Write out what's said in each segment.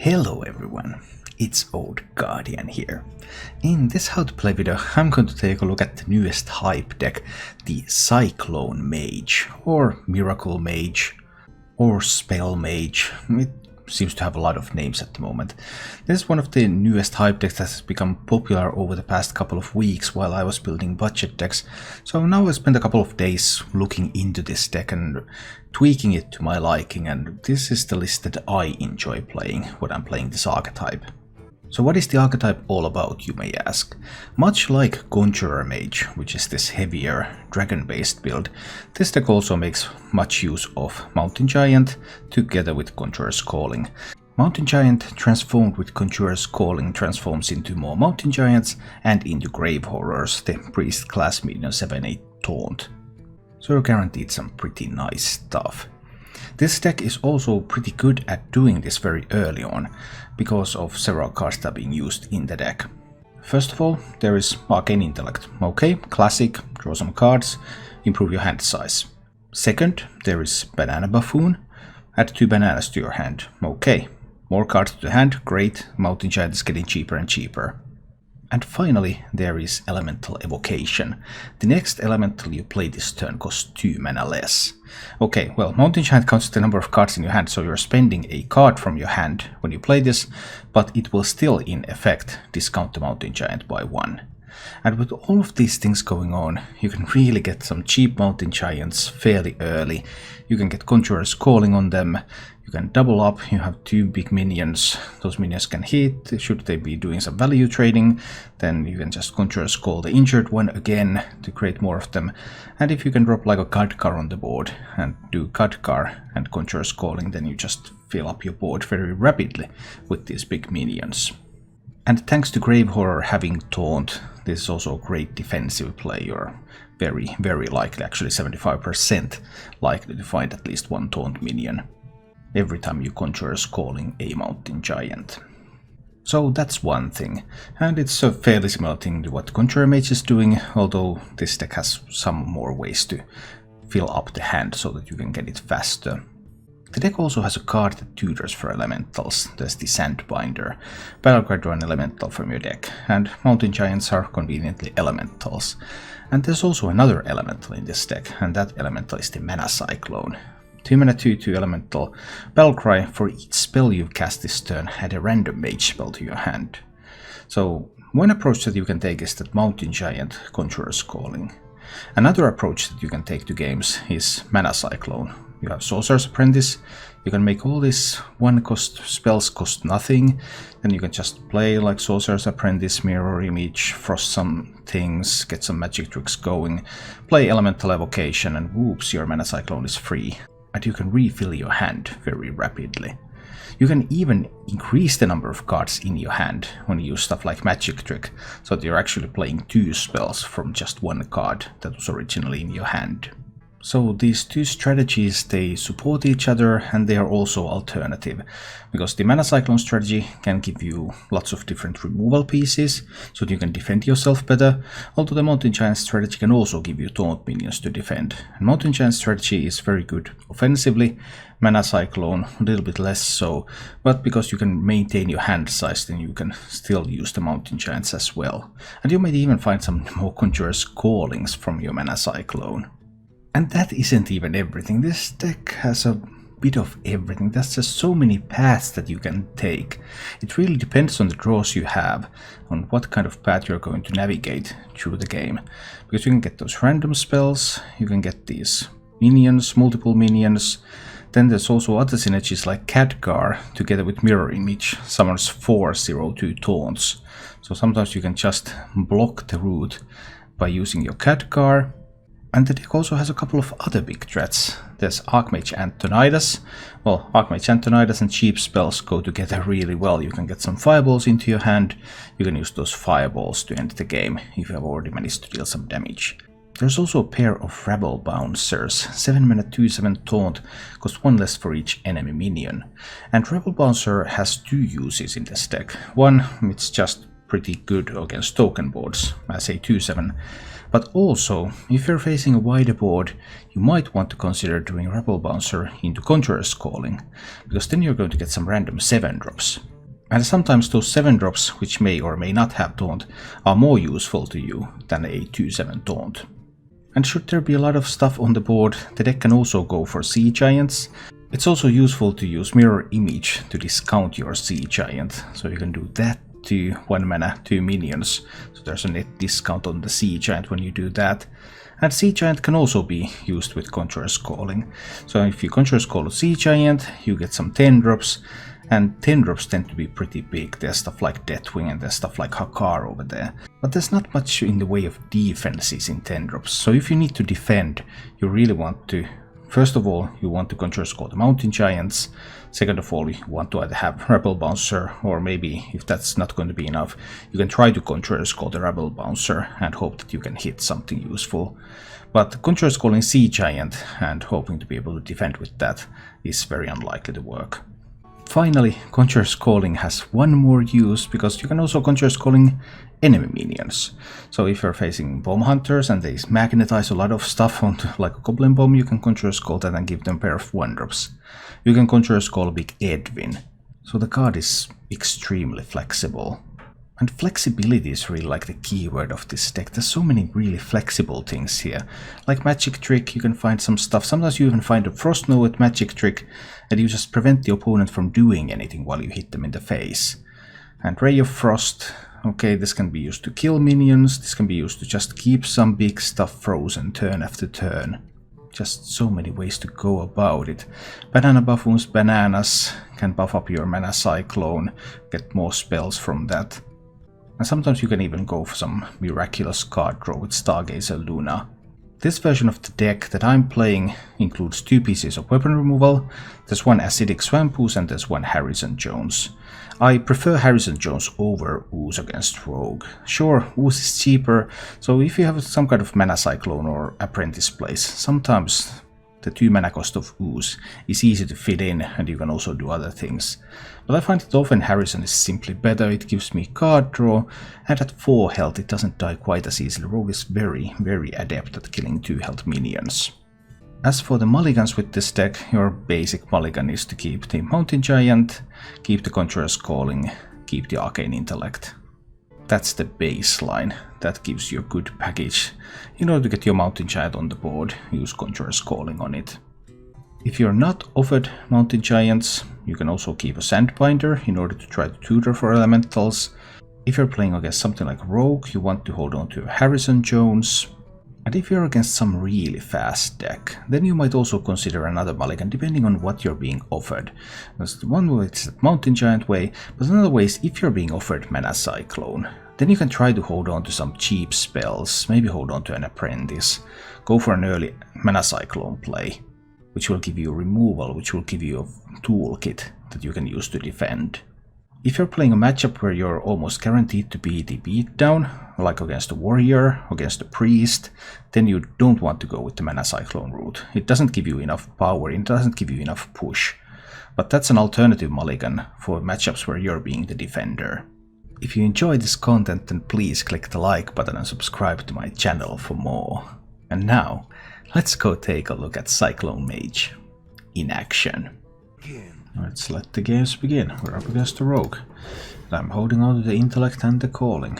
Hello everyone, it's Old Guardian here. In this how to play video I'm going to take a look at the newest hype deck, the Cyclone Mage, or Miracle Mage, or Spell Mage. It seems to have a lot of names at the moment. This is one of the newest hype decks that has become popular over the past couple of weeks while I was building budget decks. So now I spent a couple of days looking into this deck and tweaking it to my liking, and this is the list that I enjoy playing when I'm playing this archetype. So what is the archetype all about, you may ask? Much like Conjurer Mage, which is this heavier dragon-based build, this deck also makes much use of Mountain Giant together with Conjurer's Calling. Mountain Giant transformed with Conjurer's Calling transforms into more Mountain Giants and into Grave Horrors, the priest class minion 7/8 taunt. So you're guaranteed some pretty nice stuff. This deck is also pretty good at doing this very early on, because of several cards that are being used in the deck. First of all, there is Arcane Intellect. Okay, classic, draw some cards, improve your hand size. Second, there is Banana Buffoon. Add 2 bananas to your hand. Okay, more cards to the hand, great, Mountain Giant is getting cheaper and cheaper. And finally, there is Elemental Evocation. The next elemental you play this turn costs 2 mana less. Okay, well, Mountain Giant counts the number of cards in your hand, so you're spending a card from your hand when you play this, but it will still in effect discount the Mountain Giant by 1. And with all of these things going on, you can really get some cheap Mountain Giants fairly early. You can get Conjurer's Calling on them, you can double up, you have 2 big minions, those minions can hit, should they be doing some value trading, then you can just Conjurer's Call the injured one again to create more of them. And if you can drop like a Khadgar on the board and do Khadgar and Conjurer's Calling, then you just fill up your board very rapidly with these big minions. And thanks to Grave Horror having taunt, this is also a great defensive play. You're very likely, actually 75% likely to find at least 1 taunt minion every time you Conjurer's Calling a Mountain Giant. So that's one thing, and it's a fairly similar thing to what Conjurer Mage is doing, although this deck has some more ways to fill up the hand so that you can get it faster. The deck also has a card that tutors for elementals. There's the Sandbinder. Battlecry, draw an elemental from your deck, and Mountain Giants are conveniently elementals. And there's also another elemental in this deck, and that elemental is the Mana Cyclone. 2 mana 2/2 elemental. Battlecry, for each spell you cast this turn, add a random mage spell to your hand. So one approach that you can take is that Mountain Giant, Conjurer's Calling. Another approach that you can take to games is Mana Cyclone. You have Sorcerer's Apprentice, you can make all these 1-cost spells cost nothing, then you can just play like Sorcerer's Apprentice, Mirror Image, frost some things, get some magic tricks going, play Elemental Evocation, and whoops, your Mana Cyclone is free. And you can refill your hand very rapidly. You can even increase the number of cards in your hand when you use stuff like Magic Trick, so that you're actually playing 2 spells from just 1 card that was originally in your hand. So these 2 strategies, they support each other, and they are also alternative, because the Mana Cyclone strategy can give you lots of different removal pieces, so that you can defend yourself better, although the Mountain Giant strategy can also give you taunt minions to defend. And Mountain Giant strategy is very good offensively, Mana Cyclone a little bit less so, but because you can maintain your hand size, then you can still use the Mountain Giants as well. And you might even find some more Conjurer's Callings from your Mana Cyclone. And that isn't even everything. This deck has a bit of everything. There's just so many paths that you can take. It really depends on the draws you have, on what kind of path you're going to navigate through the game. Because you can get those random spells, you can get these minions, multiple minions. Then there's also other synergies like Khadgar, together with Mirror Image, summons 4 0/2 taunts. So sometimes you can just block the route by using your Khadgar. And the deck also has a couple of other big threats. There's Archmage Antonidas. Well, Archmage Antonidas and cheap spells go together really well. You can get some fireballs into your hand. You can use those fireballs to end the game if you have already managed to deal some damage. There's also a pair of Rabble Bouncers. 7 mana 2/7 taunt, costs 1 less for each enemy minion. And Rabble Bouncer has 2 uses in this deck. One, it's just pretty good against token boards as a 2/7. But also, if you're facing a wider board, you might want to consider doing Rabble Bouncer into Conjurer's Calling, because then you're going to get some random 7 drops. And sometimes those 7 drops, which may or may not have taunt, are more useful to you than a 2/7 taunt. And should there be a lot of stuff on the board, the deck can also go for Sea Giants. It's also useful to use Mirror Image to discount your Sea Giant, so you can do that to 1 mana, 2 minions, so there's a net discount on the Sea Giant when you do that. And Sea Giant can also be used with Conjurer's Calling. So if you Conjurer's Call a Sea Giant, you get some 10 drops, and 10 drops tend to be pretty big. There's stuff like Deathwing and there's stuff like Hakar over there. But there's not much in the way of defenses in 10 drops. So if you need to defend, you really want to, first of all, you want to Conjurer's Call the Mountain Giants. Second of all, you want to either have Rebel Bouncer, or maybe if that's not going to be enough, you can try to Conjurer's Call the Rebel Bouncer and hope that you can hit something useful. But Conjurer's Calling Sea Giant and hoping to be able to defend with that is very unlikely to work. Finally, Conjurer's Calling has one more use, because you can also Conjurer's Calling enemy minions. So if you're facing bomb hunters and they magnetize a lot of stuff onto like a goblin bomb, you can Conjurer's Call that and give them a pair of 1-drops. You can Conjurer's Call Big Edwin. So the card is extremely flexible. And flexibility is really like the keyword of this deck. There's so many really flexible things here. Like Magic Trick, you can find some stuff. Sometimes you even find a Frost Nova with Magic Trick, and you just prevent the opponent from doing anything while you hit them in the face. And Ray of Frost, okay, this can be used to kill minions. This can be used to just keep some big stuff frozen turn after turn. Just so many ways to go about it. Banana Buffoon's Bananas can buff up your Mana Cyclone, get more spells from that. And sometimes you can even go for some miraculous card draw with Stargazer Luna. This version of the deck that I'm playing includes 2 pieces of weapon removal. There's 1 Acidic Swamp Ooze and there's 1 Harrison Jones. I prefer Harrison Jones over Ooze against Rogue. Sure, Ooze is cheaper, so if you have some kind of Mana Cyclone or Apprentice place, sometimes the 2 mana cost of Ooze is easy to fit in, and you can also do other things. But I find that often Harrison is simply better. It gives me card draw, and at 4 health it doesn't die quite as easily. Rogue is very, very adept at killing 2 health minions. As for the mulligans with this deck, your basic mulligan is to keep the Mountain Giant, keep the Conjurer's Calling, keep the Arcane Intellect. That's the baseline. That gives you a good package. In order to get your Mountain Giant on the board, use Conjurer's Calling on it. If you're not offered Mountain Giants, you can also keep a Sandbinder in order to try to tutor for elementals. If you're playing against something like Rogue, you want to hold on to Harrison Jones. And if you're against some really fast deck, then you might also consider another mulligan depending on what you're being offered. There's one way it's the Mountain Giant way, but another way is if you're being offered Mana Cyclone. Then you can try to hold on to some cheap spells, maybe hold on to an Apprentice. Go for an early Mana Cyclone play, which will give you removal, which will give you a toolkit that you can use to defend. If you're playing a matchup where you're almost guaranteed to be the beatdown, like against a warrior, against a priest, then you don't want to go with the Mana Cyclone route. It doesn't give you enough power, it doesn't give you enough push. But that's an alternative mulligan for matchups where you're being the defender. If you enjoy this content, then please click the like button and subscribe to my channel for more. And now, let's go take a look at Cyclone Mage in action. Let's let the games begin. We're up against the Rogue. And I'm holding on to the Intellect and the Calling.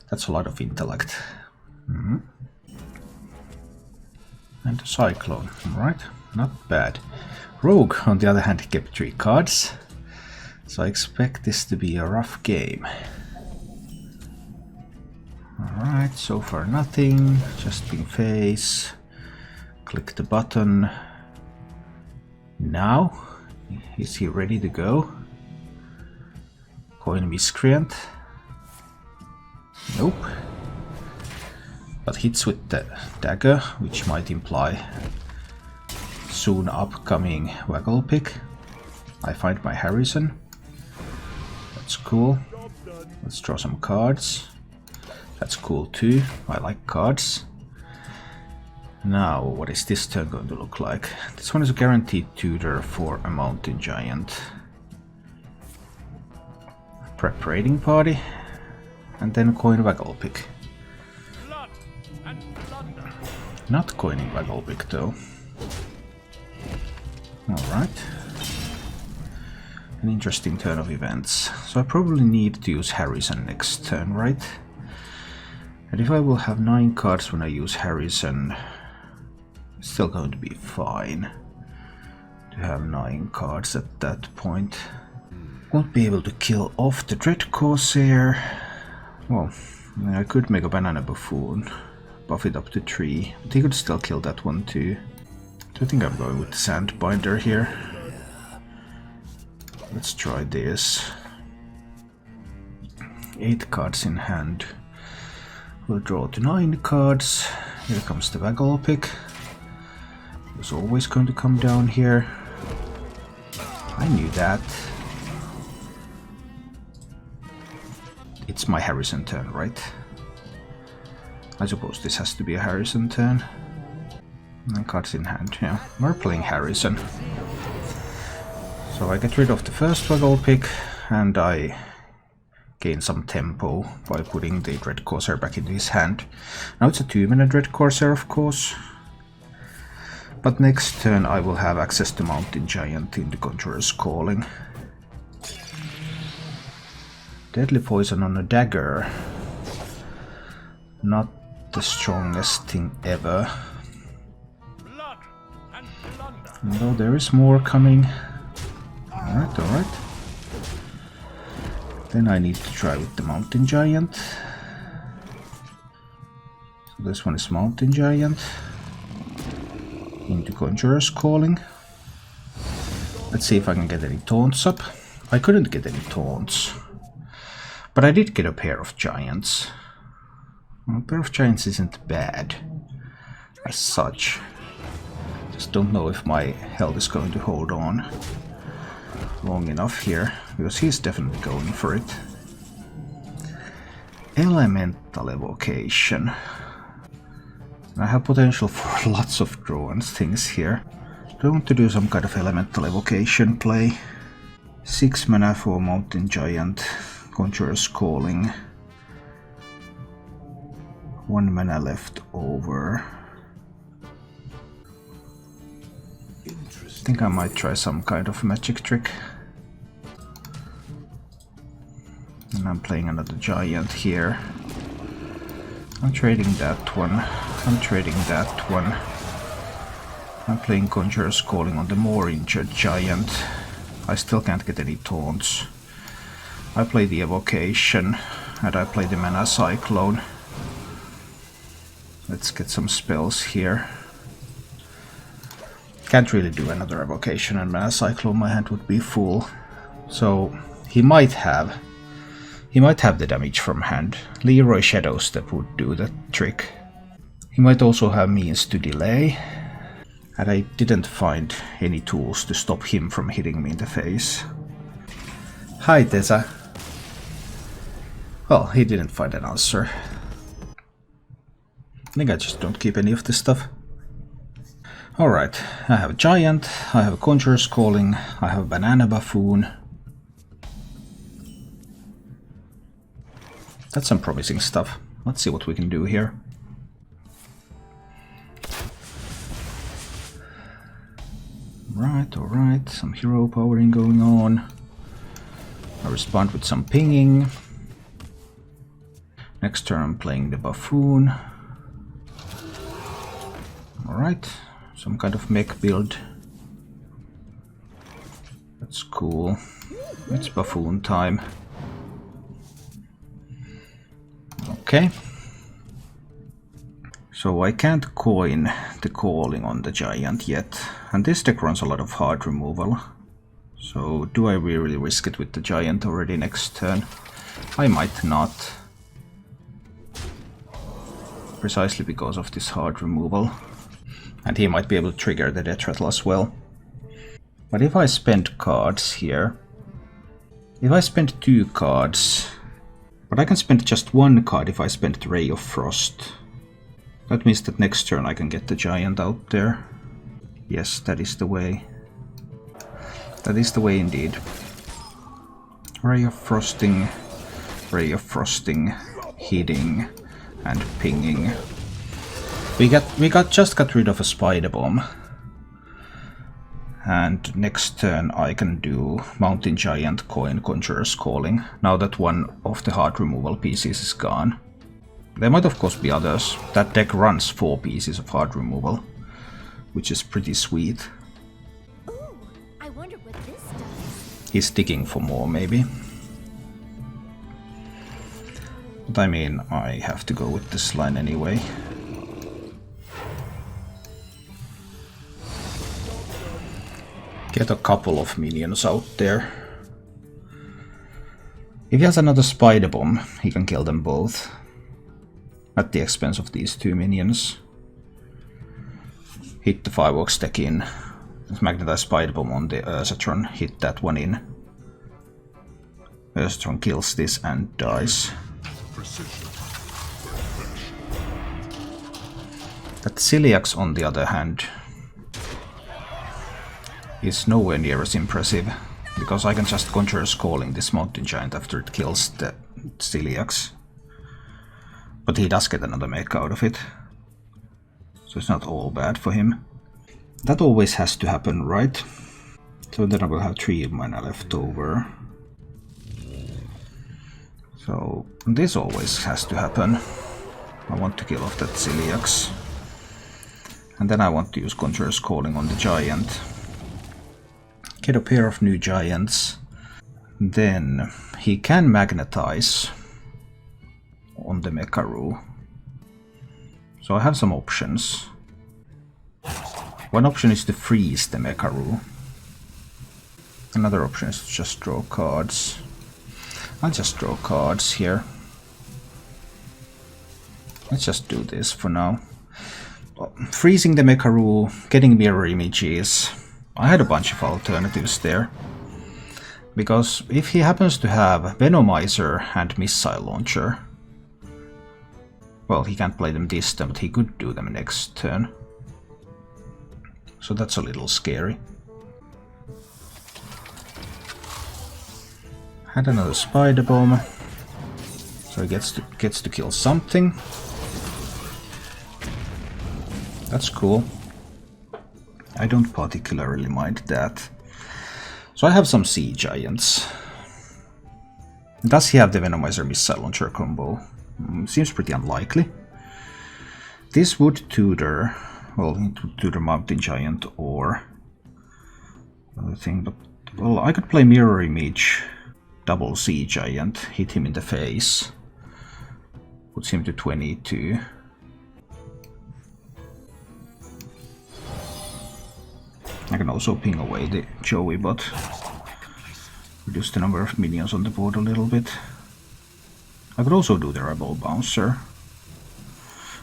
That's a lot of intellect. And the Cyclone, alright, not bad. Rogue, on the other hand, kept 3 cards. So I expect this to be a rough game. Alright, so far nothing. Just being face. Click the button. Now, is he ready to go? Coin Miscreant. Nope. But hits with the dagger, which might imply soon upcoming Waggle Pick. I find my Harrison. That's cool. Let's draw some cards. That's cool too. I like cards. Now, what is this turn going to look like? This one is a guaranteed tutor for a Mountain Giant. Prep Raiding Party. And then coin Waggle Pick. Not coining Waggle Pick though. Alright. An interesting turn of events. So I probably need to use Harrison next turn, right? And if I will have 9 cards when I use Harrison, it's still going to be fine to have 9 cards at that point. Won't be able to kill off the Dread Corsair. Well, I could make a Banana Buffoon, buff it up to 3, but he could still kill that one too. So I think I'm going with the Sandbinder here. Let's try this. 8 cards in hand. We'll draw to 9 cards. Here comes the Waggle pick. It was always going to come down here. I knew that. It's my Harrison turn, right? I suppose this has to be a Harrison turn. 9 cards in hand, yeah. We're playing Harrison. So I get rid of the first Waggle pick, and I gain some tempo by putting the Dread Corsair back into his hand. Now it's a 2-mana Dread Corsair, of course. But next turn I will have access to Mountain Giant in the Conjurer's Calling. Deadly Poison on a dagger. Not the strongest thing ever. Although there is more coming. Alright, alright. Then I need to try with the Mountain Giant. So this one is Mountain Giant. Into Conjurer's Calling. Let's see if I can get any taunts up. I couldn't get any taunts. But I did get a pair of giants. Well, a pair of giants isn't bad as such. Just don't know if my health is going to hold on long enough here, because he's definitely going for it. Elemental Evocation. I have potential for lots of draw and things here. Do I want to do some kind of Elemental Evocation play? 6 mana for Mountain Giant, Conjurer's Calling. 1 mana left over. I think I might try some kind of magic trick. And I'm playing another giant here. I'm trading that one. I'm trading that one. I'm playing Conjurer's Calling on the more injured giant. I still can't get any taunts. I play the Evocation, and I play the Mana Cyclone. Let's get some spells here. Can't really do another Evocation and Mana Cyclone, my hand would be full. So he might have the damage from hand. Leroy Shadow Step would do the trick. He might also have means to delay. And I didn't find any tools to stop him from hitting me in the face. Hi Tessa. Well, he didn't find an answer. I think I just don't keep any of this stuff. Alright, I have a giant, I have a Conjurer's Calling, I have a Banana Buffoon. That's some promising stuff. Let's see what we can do here. Alright, some hero powering going on. I respond with some pinging. Next turn I'm playing the Buffoon. Alright, some kind of mech build. That's cool. It's Buffoon time. Okay. So I can't coin the Calling on the giant yet, and this deck runs a lot of hard removal. So do I really risk it with the giant already next turn? I might not. Precisely because of this hard removal. And he might be able to trigger the Death Rattle as well. But if I spend cards here... If I spend 2 cards... But I can spend just 1 card if I spend Ray of Frost. That means that next turn I can get the giant out there. Yes, that is the way. That is the way indeed. Ray of Frosting, hitting, and pinging. We just got rid of a Spider Bomb. And next turn I can do Mountain Giant, Coin, Conjurer's Calling, now that one of the hard removal pieces is gone. There might of course be others. That deck runs 4 pieces of hard removal, which is pretty sweet. Ooh, I wonder what this does. He's sticking for more maybe. But I mean, I have to go with this line anyway. Get a couple of minions out there. If he has another Spider Bomb, he can kill them both. At the expense of these 2 minions. Hit the Fireworks deck in. Magnetize Spider Bomb on the Ursatron. Hit that one in. Ursatron kills this and dies. That Ciliax, on the other hand, is nowhere near as impressive, because I can just Conjurer's Calling this Mountain Giant after it kills the Ciliax. But he does get another mech out of it, so it's not all bad for him. That always has to happen, right? So then I will have 3 mana left over. So this always has to happen. I want to kill off that Ciliax. And then I want to use Conjurer's Calling on the Giant. Get a pair of new Giants. Then he can magnetize on the Mekaru. So I have some options. One option is to freeze the Mekaru. Another option is to just draw cards. I'll just draw cards here. Let's just do this for now. Freezing the Mekaru, getting mirror images. I had a bunch of alternatives there. Because if he happens to have Venomizer and Missile Launcher, well, he can't play them this turn, but he could do them next turn. So that's a little scary. Had another Spider Bomb, so he gets to kill something. That's cool. I don't particularly mind that. So I have some Sea Giants. Does he have the Venomizer Missile Launcher combo? Seems pretty unlikely. This would tutor, well, it would tutor Mountain Giant or other thing, but well, I could play Mirror Image, double Sea Giant, hit him in the face, puts him to 22. I can also ping away the Joey bot, reduce the number of minions on the board a little bit. I could also do the Rebel Bouncer.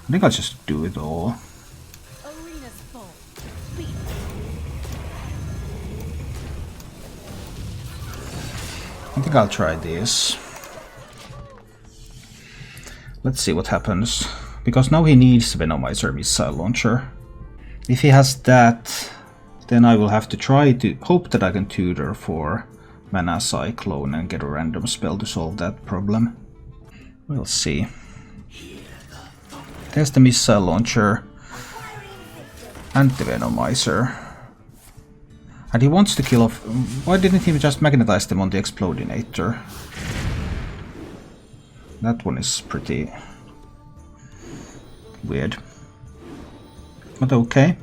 I think I'll just do it all. Arena's full. Speed. I think I'll try this. Let's see what happens. Because now he needs Venomizer Missile Launcher. If he has that, then I will have to try to hope that I can tutor for Mana Cyclone and get a random spell to solve that problem. We'll see. There's the Missile Launcher and the Venomizer. And he wants to kill off... Why didn't he just magnetize them on the Explodinator? That one is pretty weird. But okay.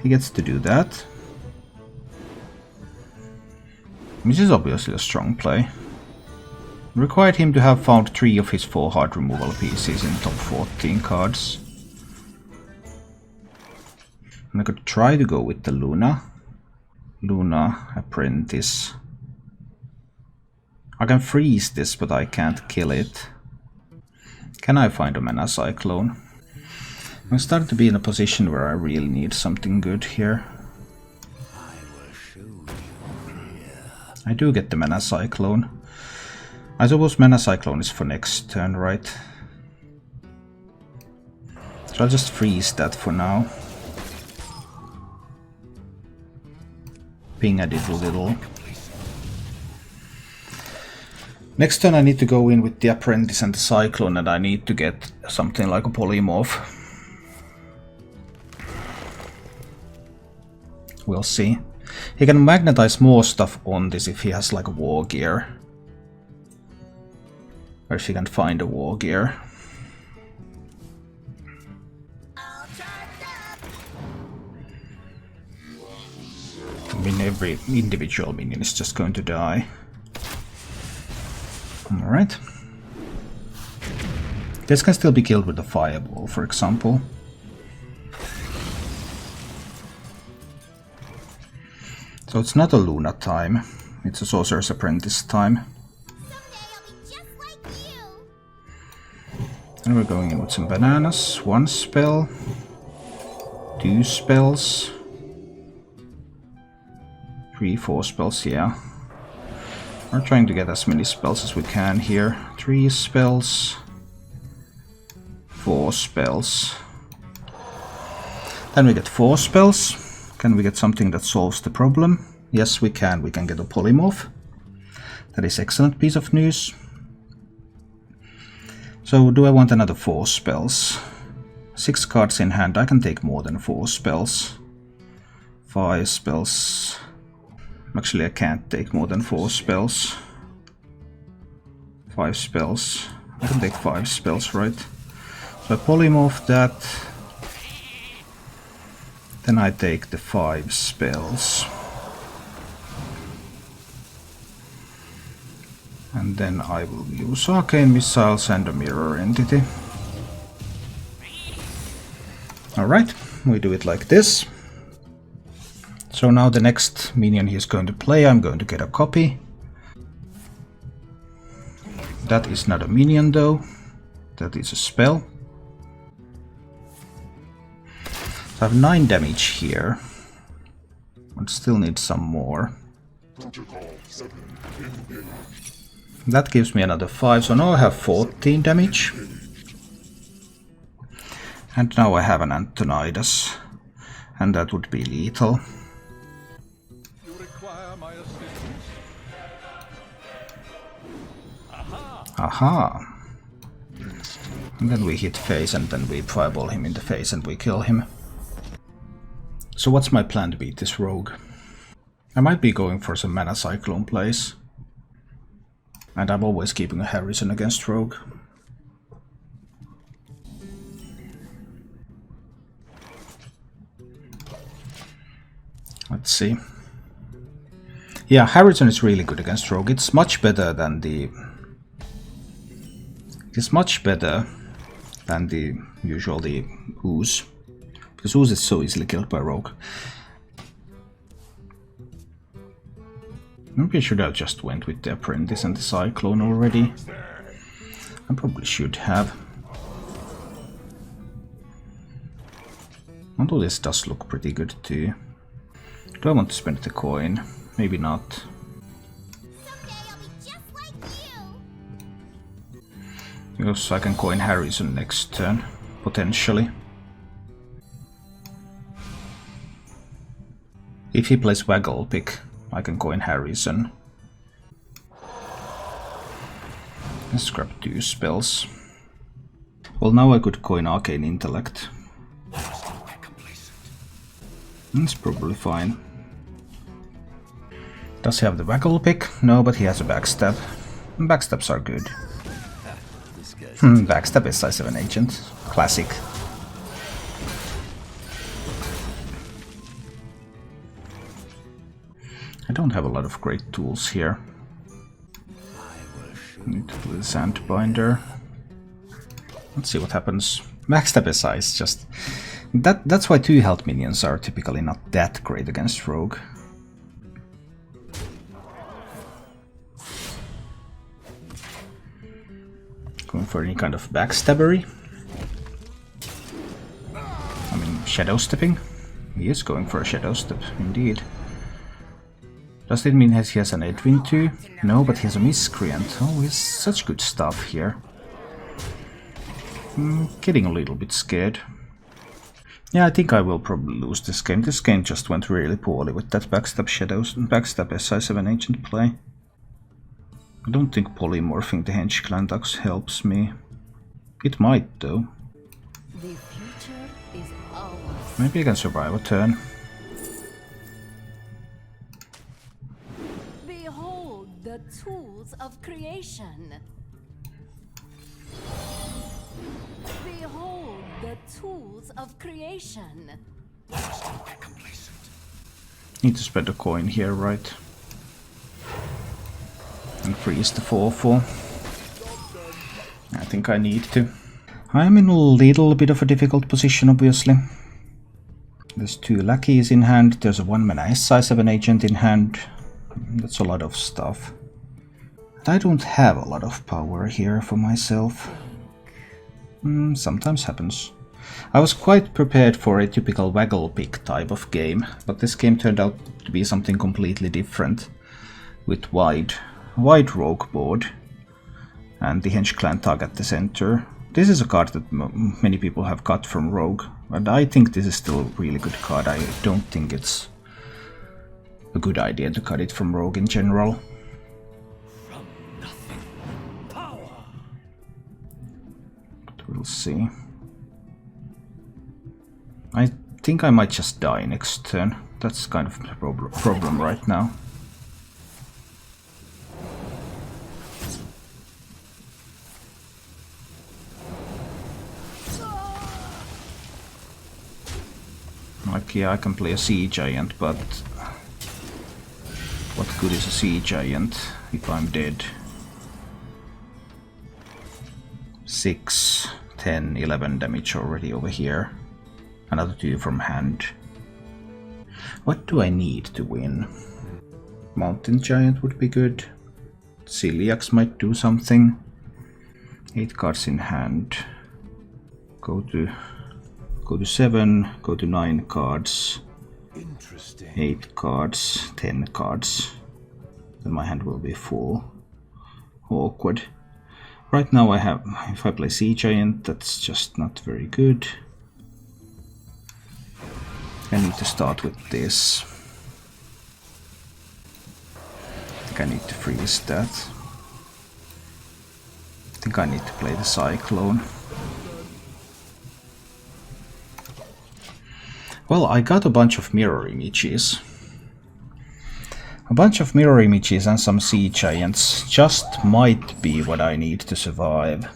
He gets to do that. Which is obviously a strong play. Required him to have found 3 of his 4 hard removal pieces in top 14 cards. And I could try to go with the Luna. Luna, Apprentice. I can freeze this, but I can't kill it. Can I find a Mana Cyclone? I'm starting to be in a position where I really need something good here. I do get the Mana Cyclone. I suppose Mana Cyclone is for next turn, right? So I'll just freeze that for now. Ping a little. Next turn I need to go in with the Apprentice and the Cyclone, and I need to get something like a Polymorph. We'll see. He can magnetize more stuff on this if he has like a war gear. Or if he can find a war gear. I mean, every individual minion is just going to die. Alright. This can still be killed with a fireball, for example. So it's not a Luna time, it's a Sorcerer's Apprentice time. And we're going in with some bananas. 1 spell. 2 spells. 3, 4 spells, yeah. We're trying to get as many spells as we can here. 3 spells. 4 spells. Then we get 4 spells. Can we get something that solves the problem? Yes, we can. We can get a polymorph. That is excellent piece of news. So, do I want another 4 spells? 6 cards in hand. I can take more than 4 spells. 5 spells. Actually, I can't take more than 4 spells. 5 spells. I can take 5 spells, right? So I polymorph that. Then I take the 5 spells. And then I will use Arcane Missiles and a Mirror Entity. Alright, we do it like this. So now the next minion he's going to play, I'm going to get a copy. That is not a minion though. That is a spell. So I have 9 damage here. But still need some more. That gives me another 5, so now I have 14 damage. And now I have an Antonidas. And that would be lethal. Aha! And then we hit face and then we fireball him in the face and we kill him. So what's my plan to beat this rogue? I might be going for some mana cyclone plays. And I'm always keeping a Harrison against rogue. Let's see. Yeah, Harrison is really good against rogue. It's much better than the... It's much better than the usually Ooze. Because Ooze is so easily killed by rogue. Maybe I should have just went with the Apprentice and the Cyclone already. I probably should have. Although this does look pretty good too. Do I want to spend the coin? Maybe not. Because I can coin Harrison next turn, potentially. If he plays Waggle Pick, I can coin Harrison. Let's grab 2 spells. Well, now I could coin Arcane Intellect. That's probably fine. Does he have the Waggle Pick? No, but he has a Backstab. Backstabs are good. Backstab is size 7 agent. Classic. I don't have a lot of great tools here. Need to do the Sandbinder. Let's see what happens. Backstab SI is just... That's why 2 health minions are typically not that great against rogue. Going for any kind of backstabbery. I mean, shadow stepping. He is going for a shadow step, indeed. Does it mean he has an Edwin too? No, but he has a Miscreant. Oh, he's such good stuff here. I'm getting a little bit scared. Yeah, I think I will probably lose this game. This game just went really poorly with that Backstab Shadows and Backstab SI7 Agent play. I don't think polymorphing the Henge Clandax helps me. It might though. The future is ours. Maybe I can survive a turn. the tools of creation. Behold the tools of creation. Need to spend a coin here, right? And freeze the 4/4. I think I need to. I'm in a little bit of a difficult position, obviously. There's 2 lackeys in hand, there's a 1-mana SI7 agent in hand. That's a lot of stuff. And I don't have a lot of power here for myself. Sometimes happens. I was quite prepared for a typical waggle pick type of game, but this game turned out to be something completely different. With wide rogue board and the Henge Clan Tug at the center. This is a card that many people have got from Rogue, and I think this is still a really good card. I don't think it's a good idea to cut it from Rogue in general. From nothing, power. But we'll see. I think I might just die next turn. That's kind of the problem right now. Like, yeah, I can play a Sea Giant, but what good is a Sea Giant if I'm dead? 6, 10, 11 damage already over here. Another 2 from hand. What do I need to win? Mountain Giant would be good. Celiax might do something. 8 cards in hand. Go to 7, go to 9 cards, 8 cards, 10 cards. Then my hand will be full. Awkward. Right now I have, if I play Sea Giant, that's just not very good. I need to start with this. I think I need to freeze that. I think I need to play the Cyclone. Well, I got a bunch of mirror images. A bunch of mirror images and some Sea Giants just might be what I need to survive.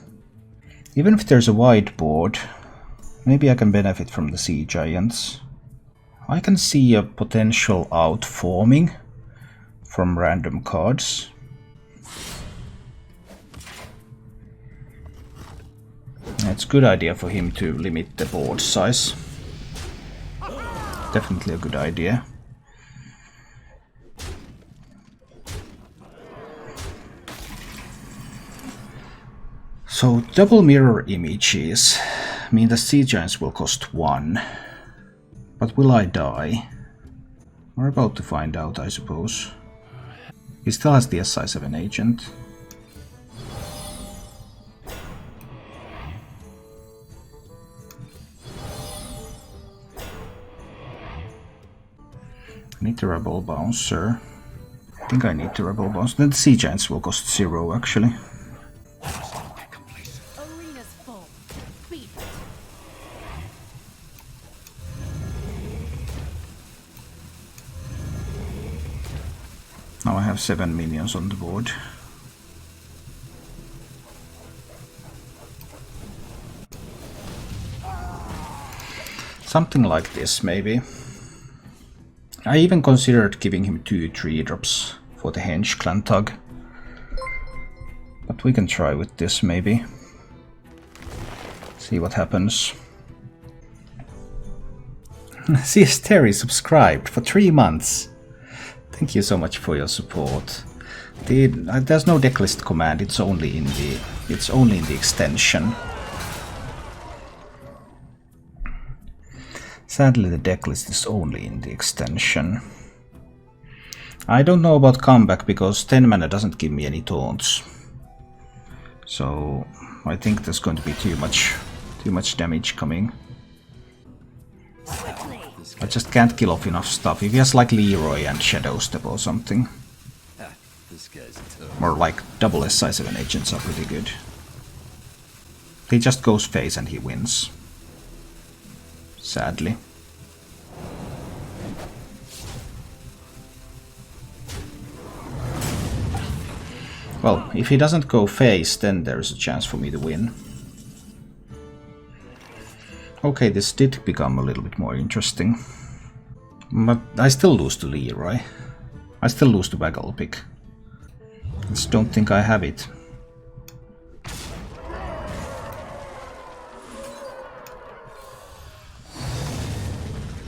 Even if there's a wide board, maybe I can benefit from the Sea Giants. I can see a potential out forming from random cards. It's a good idea for him to limit the board size. Definitely a good idea. So double mirror images mean the Sea Giants will cost 1. But will I die? We're about to find out, I suppose. He still has the SI7 agent. I need the Rebel Bouncer. I think I need the Rebel Bouncer. Then the Sea Giants will cost 0 actually. Arena's full. Beat it. Now I have 7 minions on the board. Something like this maybe. I even considered giving him 2 3-drops for the Henge Clan Tug. But we can try with this maybe. See what happens. CS Terry subscribed for 3 months. Thank you so much for your support. There's no decklist command, it's only in the extension. Sadly, the decklist is only in the extension. I don't know about comeback because 10 mana doesn't give me any taunts. So I think there's going to be too much damage coming. I just can't kill off enough stuff. If he has like Leroy and Shadow Step or something. Or like double SI7 agents are pretty good. He just goes face and he wins. Sadly. Well, if he doesn't go face, then there's a chance for me to win. Okay, this did become a little bit more interesting. But I still lose to Leroy. I still lose to Bagglepick. I just don't think I have it.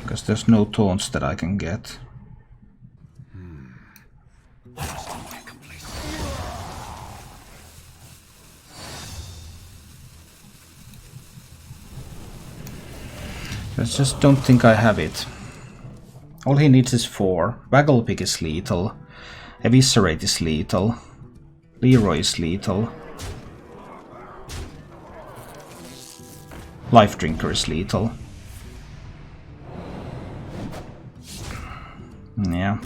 Because there's no taunts that I can get. I just don't think I have it. All he needs is 4. Bagglepick is lethal. Eviscerate is lethal. Leroy is lethal. Life Drinker is lethal. Yeah.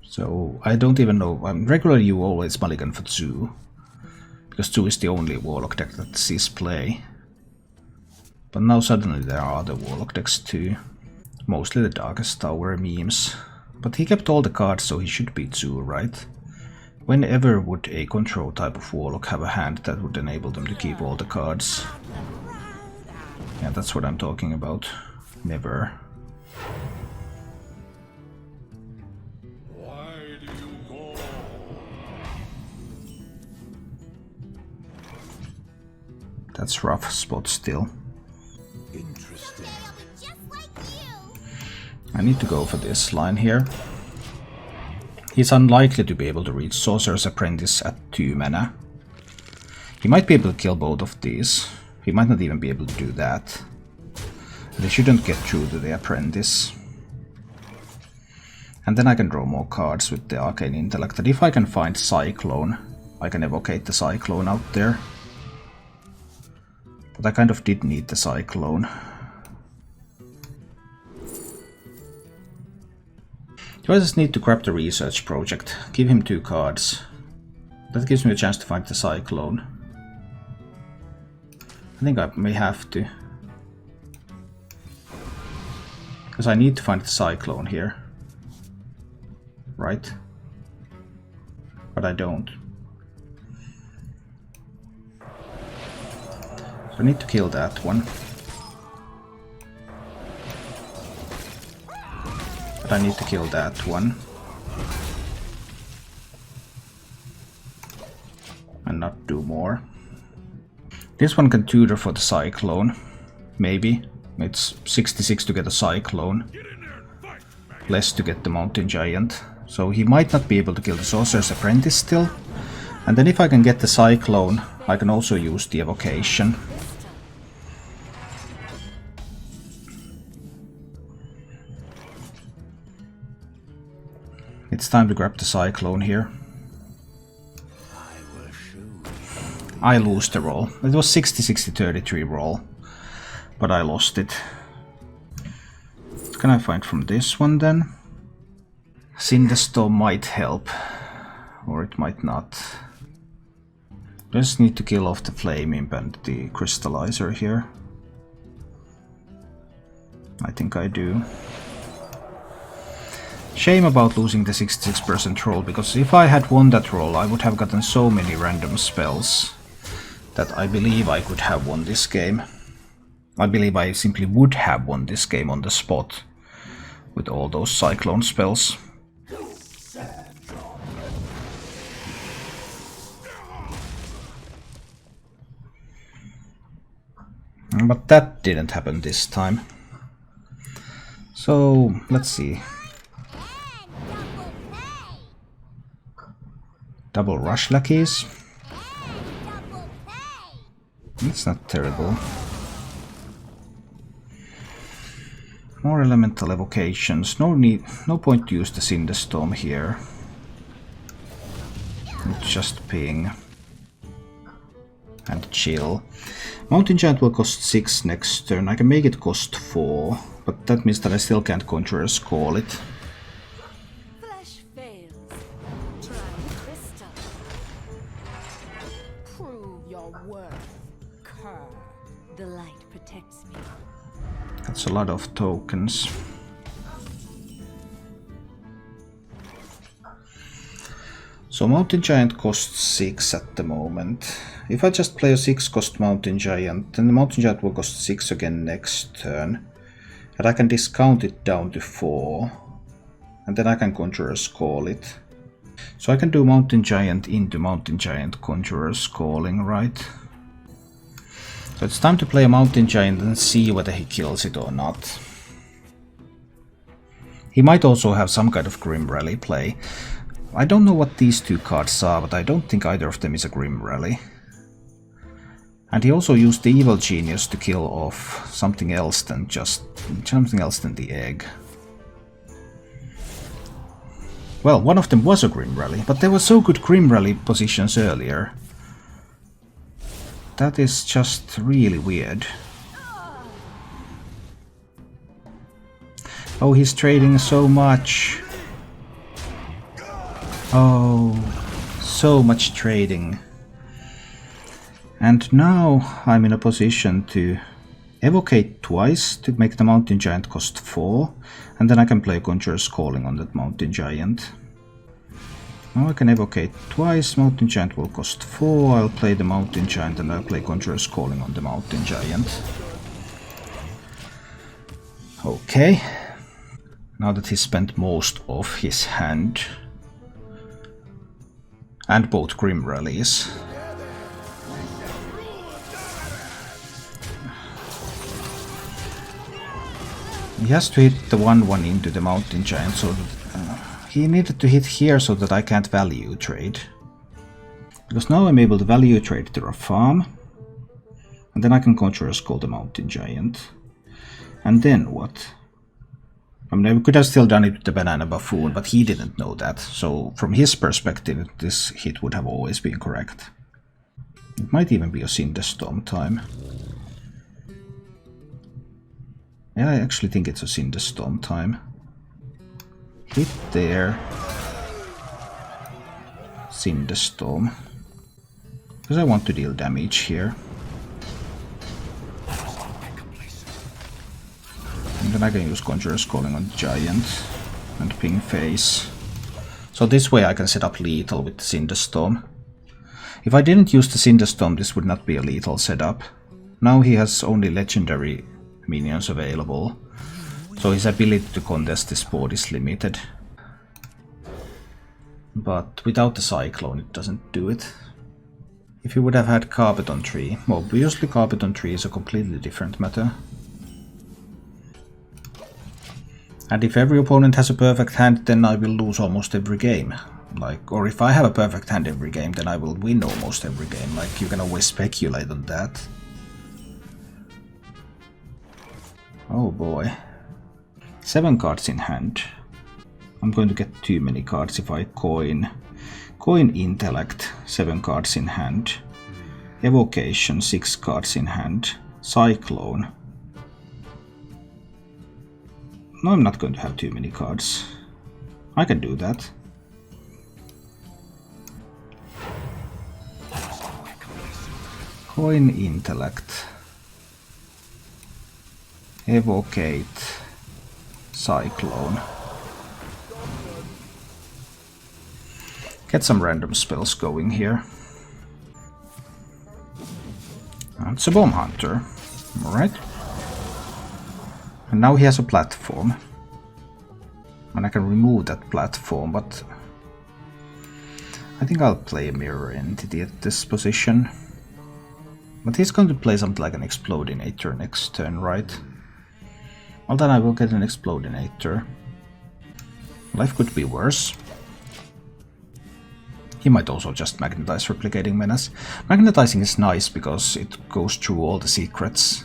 So, I don't even know. Regularly you always mulligan for 2. Because 2 is the only Warlock deck that sees play. But now suddenly there are other Warlock decks too. Mostly the Darkest Tower memes. But he kept all the cards, so he should be 2, right? Whenever would a control type of Warlock have a hand that would enable them to keep all the cards? Yeah, that's what I'm talking about. Never. Why do you go? That's rough spot still. Interesting. Just like you. I need to go for this line here. He's unlikely to be able to reach Sorcerer's Apprentice at 2 mana. He might be able to kill both of these. He might not even be able to do that. They shouldn't get through to the Apprentice. And then I can draw more cards with the Arcane Intellect. And if I can find Cyclone, I can evocate the Cyclone out there. But I kind of did need the Cyclone. Do I just need to grab the research project, give him 2 cards. That gives me a chance to find the Cyclone. I think I may have to. Because I need to find the Cyclone here. Right? But I don't. So I need to kill that one. But I need to kill that one. And not do more. This one can tutor for the Cyclone. Maybe. It's 66 to get a Cyclone. Less to get the Mountain Giant. So he might not be able to kill the Sorcerer's Apprentice still. And then if I can get the Cyclone, I can also use the Evocation. It's time to grab the Cyclone here. I lose the roll. It was 60-60-33 roll. But I lost it. What can I find from this one then? Cinderstorm might help. Or it might not. Just need to kill off the Flame Imp and the Crystallizer here. I think I do. Shame about losing the 66% roll, because if I had won that roll I would have gotten so many random spells that I believe I could have won this game. I believe I simply would have won this game on the spot with all those Cyclone spells. But that didn't happen this time. So, let's see. Double Rush Lackeys. That's not terrible. More elemental evocations. No point to use the Cinderstorm here. It's just ping. And chill. Mountain Giant will cost 6 next turn. I can make it cost 4, but that means that I still can't Conjurer's Call it. Flesh fails. Try crystal. Prove your worth. Kerr. The light protects me. That's a lot of tokens. So Mountain Giant costs 6 at the moment. If I just play a 6-cost Mountain Giant, then the Mountain Giant will cost 6 again next turn. And I can discount it down to 4. And then I can Conjurer's Call it. So I can do Mountain Giant into Mountain Giant Conjurer's Calling, right? So it's time to play a Mountain Giant and see whether he kills it or not. He might also have some kind of Grim Rally play. I don't know what these two cards are, but I don't think either of them is a Grim Rally. And he also used the Evil Genius to kill off something else than the egg. Well, one of them was a Grim Rally, but there were so good Grim Rally positions earlier. That is just really weird. Oh, he's trading so much. Oh, so much trading. And now I'm in a position to evocate twice to make the Mountain Giant cost 4, and then I can play Conjurer's Calling on that Mountain Giant. Now I can evocate twice, Mountain Giant will cost 4, I'll play the Mountain Giant and I'll play Conjurer's Calling on the Mountain Giant. Okay. Now that he spent most of his hand. And both Grim Rallies. He has to hit the 1/1 into the Mountain Giant, so that, he needed to hit here so that I can't value trade. Because now I'm able to value trade to a farm. And then I can Conjurer's Call the Mountain Giant. And then what? I mean, I could have still done it with the Banana Buffoon, but he didn't know that. So from his perspective, this hit would have always been correct. It might even be a Cinderstorm time. Yeah, I actually think it's a Cinderstorm time. Hit there. Cinderstorm. Because I want to deal damage here. And then I can use Conjurer's Calling on the Giant and ping face. So this way I can set up lethal with the Cinderstorm. If I didn't use the Cinderstorm, this would not be a lethal setup. Now he has only legendary minions available, so his ability to contest this board is limited. But without the Cyclone it doesn't do it. If he would have had Carpet on Tree, obviously Carpet on Tree is a completely different matter. And if every opponent has a perfect hand, then I will lose almost every game. Or if I have a perfect hand every game, then I will win almost every game. You can always speculate on that. Oh boy. 7 cards in hand. I'm going to get too many cards if I coin Intellect, 7 cards in hand. Evocation, 6 cards in hand. Cyclone. No, I'm not going to have too many cards. I can do that. Coin Intellect. Evocate. Cyclone. Get some random spells going here. It's a Bomb Hunter. Alright. And now he has a platform. And I can remove that platform, but I think I'll play a Mirror Entity at this position. But he's going to play something like an Explodinator next turn, right? Well, then I will get an Explodinator. Life could be worse. He might also just magnetize Replicating Menace. Magnetizing is nice because it goes through all the secrets.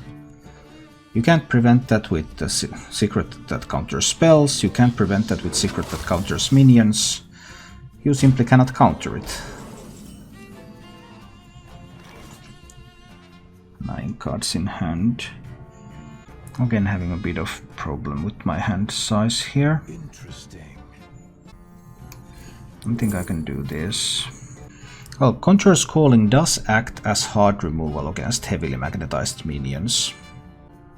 You can't prevent that with the secret that counters spells, you can't prevent that with secret that counters minions. You simply cannot counter it. 9 cards in hand. Again, having a bit of problem with my hand size here. Interesting. I think I can do this. Well, Conjurer's Calling does act as hard removal against heavily magnetized minions.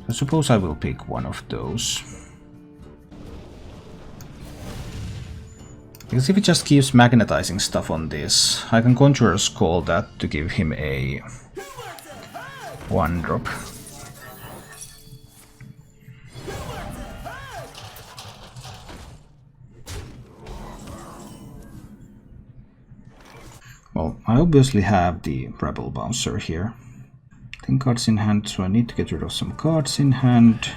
I suppose I will pick one of those. Because if he just keeps magnetizing stuff on this, I can Conjurer's Call that to give him a 1-drop. Well, I obviously have the Rebel Bouncer here. 10 cards in hand, so I need to get rid of some cards in hand.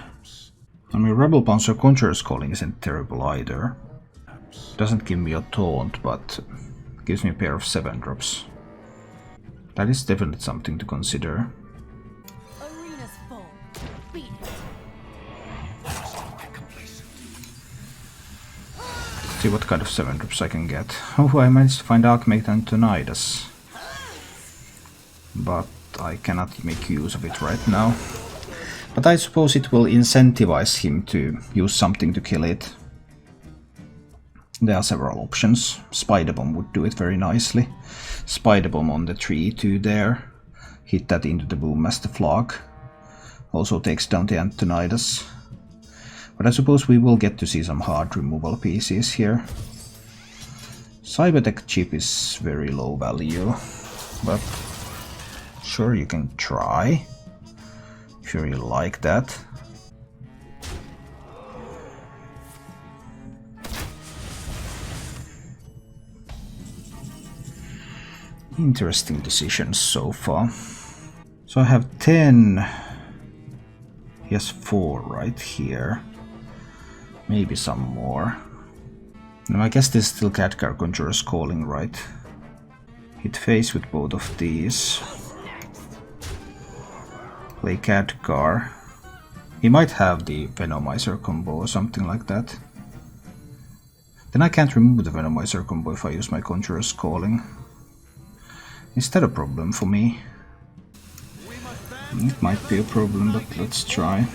I mean, Rebel Bouncer Conjurer's Calling isn't terrible either. Doesn't give me a taunt, but gives me a pair of 7-drops. That is definitely something to consider. Arena's full. Beat it. See what kind of 7-drops I can get. Oh, I managed to find Archmage and Tonidas. But I cannot make use of it right now. But I suppose it will incentivize him to use something to kill it. There are several options. Spider Bomb would do it very nicely. Spider Bomb on the 3-2 there. Hit that into the Boom Master Flag. Also takes down the Antonidas. But I suppose we will get to see some hard removal pieces here. Cybertech chip is very low value. But sure, you can try. Sure, you like that. Interesting decisions so far. So I have 10. He has 4 right here. Maybe some more. No, I guess there's still Khadgar Conjurer's Calling, right? Hit face with both of these. Play Khadgar. He might have the Venomizer combo or something like that. Then I can't remove the Venomizer combo if I use my Conjurer's Calling. Is that a problem for me? It might be a problem, but let's try.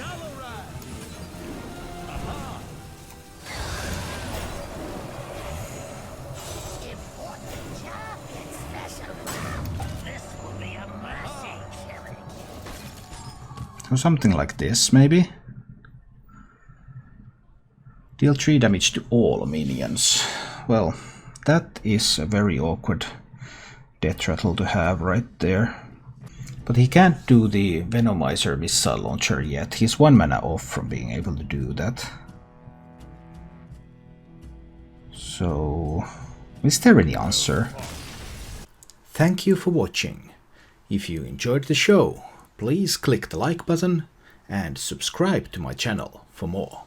Or something like this, maybe? Deal 3 damage to all minions. Well, that is a very awkward death rattle to have right there. But he can't do the Venomizer missile launcher yet. He's 1 mana off from being able to do that. So, is there any answer? Thank you for watching. If you enjoyed the show, please click the like button and subscribe to my channel for more.